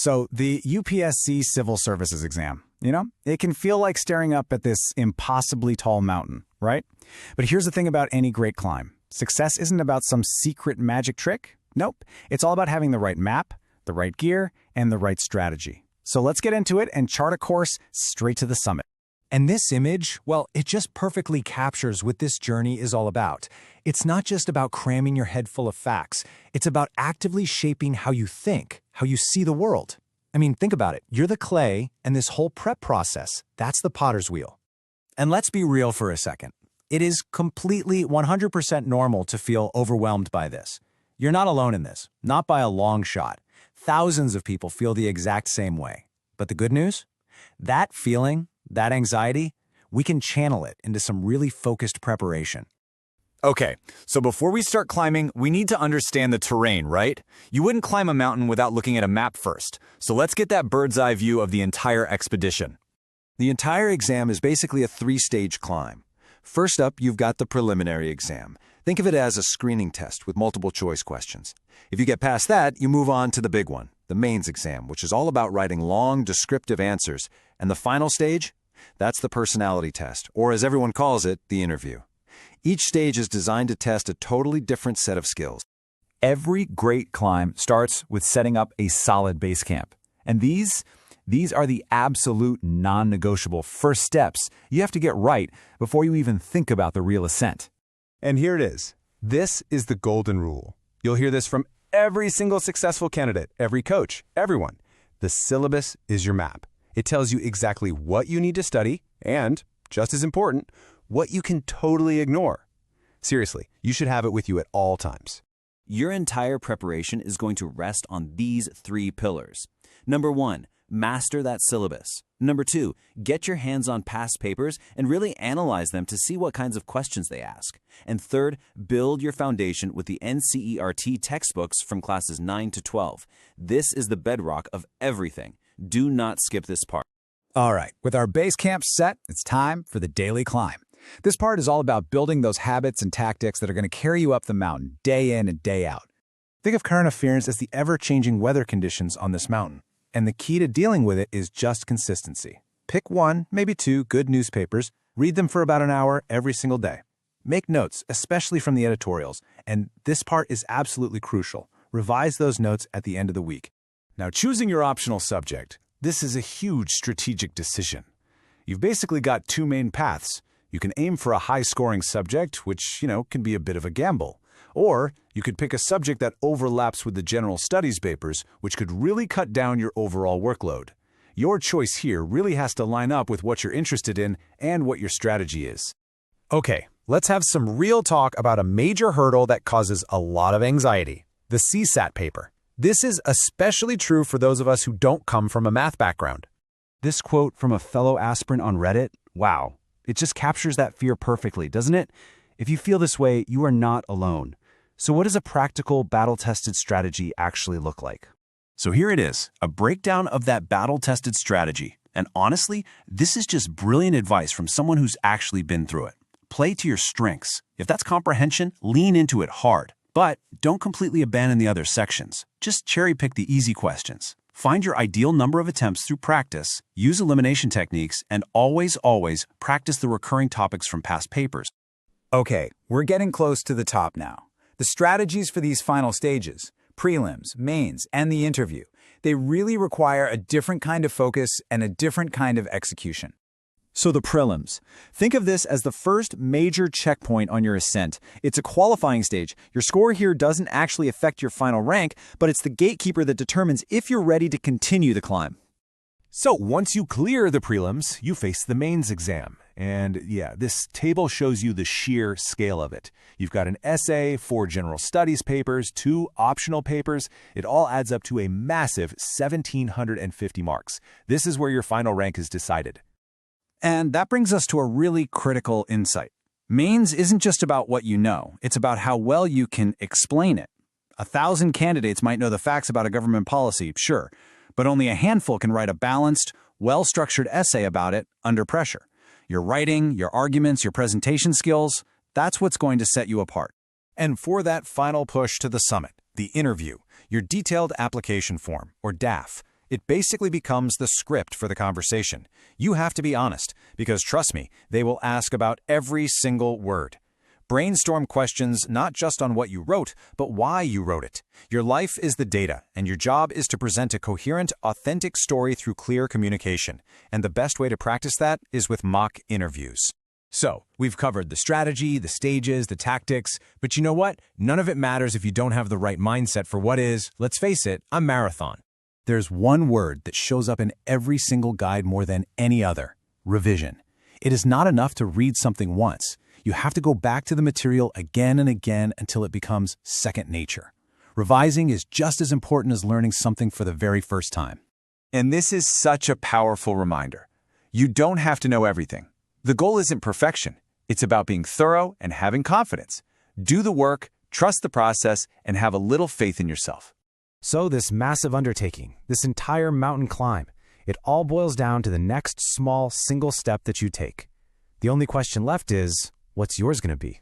So the UPSC Civil Services exam, it can feel like staring up at this impossibly tall mountain, right? But here's the thing about any great climb. Success isn't about some secret magic trick. Nope. It's all about having the right map, the right gear, and the right strategy. So let's get into it and chart a course straight to the summit. And this image, well, it just perfectly captures what this journey is all about. It's not just about cramming your head full of facts. It's about actively shaping how you think, how you see the world. I mean, think about it. You're the clay, and this whole prep process, that's the potter's wheel. And let's be real for a second. It is completely 100% normal to feel overwhelmed by this. You're not alone in this, not by a long shot. Thousands of people feel the exact same way. But the good news? That feeling, that anxiety, we can channel it into some really focused preparation. Okay, so before we start climbing, we need to understand the terrain, right? You wouldn't climb a mountain without looking at a map first. So let's get that bird's eye view of the entire expedition. The entire exam is basically a three-stage climb. First up, you've got the preliminary exam. Think of it as a screening test with multiple choice questions. If you get past that, you move on to the big one, the mains exam, which is all about writing long, descriptive answers. And the final stage? That's the personality test, or as everyone calls it, the interview. Each stage is designed to test a totally different set of skills. Every great climb starts with setting up a solid base camp. And these are the absolute non-negotiable first steps you have to get right before you even think about the real ascent. And here it is. This is the golden rule. You'll hear this from every single successful candidate, every coach, everyone. The syllabus is your map. It tells you exactly what you need to study and, just as important, what you can totally ignore. Seriously, you should have it with you at all times. Your entire preparation is going to rest on these 3 pillars. Number 1, master that syllabus. Number 2, get your hands on past papers and really analyze them to see what kinds of questions they ask. And third, build your foundation with the NCERT textbooks from classes 9 to 12. This is the bedrock of everything. Do not skip this part. All right, with our base camp set, it's time for the daily climb. This part is all about building those habits and tactics that are going to carry you up the mountain day in and day out. Think of current affairs as the ever-changing weather conditions on this mountain. And the key to dealing with it is just consistency. Pick 1, maybe 2 good newspapers, read them for about an hour every single day. Make notes, especially from the editorials, and this part is absolutely crucial. Revise those notes at the end of the week. Now, choosing your optional subject, this is a huge strategic decision. You've basically got 2 main paths. You can aim for a high-scoring subject, which, can be a bit of a gamble. Or you could pick a subject that overlaps with the general studies papers, which could really cut down your overall workload. Your choice here really has to line up with what you're interested in and what your strategy is. Okay, let's have some real talk about a major hurdle that causes a lot of anxiety, the CSAT paper. This is especially true for those of us who don't come from a math background. This quote from a fellow aspirant on Reddit, wow, it just captures that fear perfectly, doesn't it? If you feel this way, you are not alone. So what does a practical, battle-tested strategy actually look like? So here it is, a breakdown of that battle-tested strategy. And honestly, this is just brilliant advice from someone who's actually been through it. Play to your strengths. If that's comprehension, lean into it hard. But don't completely abandon the other sections. Just cherry-pick the easy questions. Find your ideal number of attempts through practice, use elimination techniques, and always practice the recurring topics from past papers. Okay, we're getting close to the top now. The strategies for these final stages, prelims, mains, and the interview, they really require a different kind of focus and a different kind of execution. So the prelims. Think of this as the first major checkpoint on your ascent. It's a qualifying stage. Your score here doesn't actually affect your final rank, but it's the gatekeeper that determines if you're ready to continue the climb. So once you clear the prelims, you face the mains exam. And yeah, this table shows you the sheer scale of it. You've got an essay, 4 general studies papers, 2 optional papers. It all adds up to a massive 1,750 marks. This is where your final rank is decided. And that brings us to a really critical insight. Mains isn't just about what you know, it's about how well you can explain it. 1,000 candidates might know the facts about a government policy, sure, but only a handful can write a balanced, well-structured essay about it under pressure. Your writing, your arguments, your presentation skills, that's what's going to set you apart. And for that final push to the summit, the interview, your detailed application form, or DAF, It basically becomes the script for the conversation. You have to be honest, because trust me, they will ask about every single word. Brainstorm questions not just on what you wrote, but why you wrote it. Your life is the data, and your job is to present a coherent, authentic story through clear communication. And the best way to practice that is with mock interviews. So, we've covered the strategy, the stages, the tactics, but you know what? None of it matters if you don't have the right mindset for what is, let's face it, a marathon. There's one word that shows up in every single guide more than any other: revision. It is not enough to read something once. You have to go back to the material again and again until it becomes second nature. Revising is just as important as learning something for the very first time. And this is such a powerful reminder. You don't have to know everything. The goal isn't perfection. It's about being thorough and having confidence. Do the work, trust the process, and have a little faith in yourself. So this massive undertaking, this entire mountain climb, it all boils down to the next small single step that you take. The only question left is, what's yours going to be?